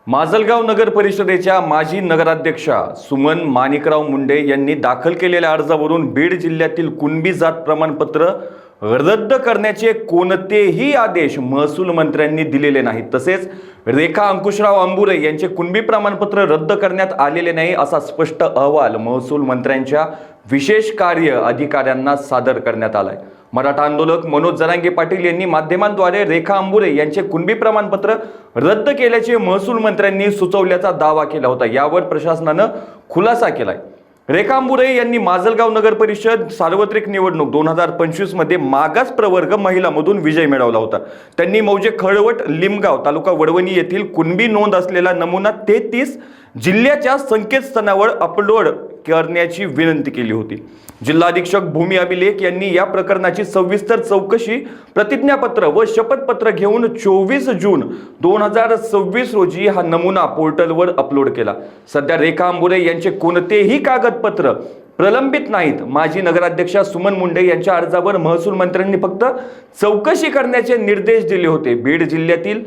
माजलगाव नगर परिषदेच्या माजी नगराध्यक्षा सुमन माणिकराव मुंडे यांनी दाखल केलेल्या अर्जावरून बीड जिल्ह्यातील कुणबी जात प्रमाणपत्र रद्द करण्याचे कोणतेही आदेश महसूल मंत्र्यांनी दिलेले नाहीत। तसेच रेखा अंकुशराव अंबुरे यांचे कुणबी प्रमाणपत्र रद्द करण्यात आलेले नाही असा स्पष्ट अहवाल महसूल मंत्र्यांच्या विशेष कार्य अधिकाऱ्यांना सादर करण्यात आलाय। मराठा आंदोलक मनोज जरांगे पाटील यांनी माध्यमांद्वारे रेखा अंबुरे यांचे कुणबी प्रमाणपत्र रद्द केल्याचे महसूल मंत्र्यांनी सुचवल्याचा दावा केला होता। यावर प्रशासनाने खुलासा केलाय। रेखा अंबुरे यांनी माजलगाव नगर परिषद सार्वत्रिक निवडणूक 2025 मध्ये मागास प्रवर्ग महिलामधून विजय मिळवला होता। त्यांनी मौजे खळवट लिमगाव तालुका वडवणी येथील कुणबी नोंद असलेला नमुना 33 जिल्ह्याच्या संकेतस्थळावर अपलोड करण्याची विनंती केली होती। जिल्हा अधीक्षक भूमी अभिलेख यांनी या प्रकरणाची सविस्तर चौकशी प्रतिज्ञापत्र व शपथपत्र घेऊन 24 जून 2026 रोजी हा नमुना पोर्टलवर अपलोड केला। सध्या रेखा अंबुरे यांचे कोणतेही कागदपत्र प्रलंबित नाहीत। माजी नगराध्यक्षा सुमन मुंडे यांच्या अर्जावर महसूल मंत्र्यांनी फक्त चौकशी करण्याचे निर्देश दिले होते। बीड जिल्ह्यातील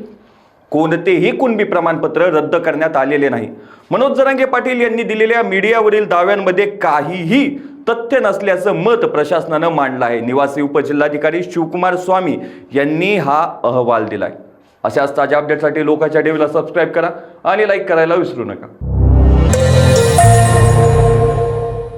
कोणतेही कुणबी प्रमाणपत्र रद्द करण्यात आलेले नाही। मनोज जरांगे पाटील यांनी दिलेल्या मीडियावरील दाव्यांमध्ये काहीही तथ्य नसल्याचं मत प्रशासनाने मांडलं आहे। निवासी उपजिल्हाधिकारी शिवकुमार स्वामी यांनी हा अहवाल दिलाय। अशाच ताज्या अपडेटसाठी लोकांच्या टीव्हीला सबस्क्राइब करा आणि लाईक करायला विसरू नका।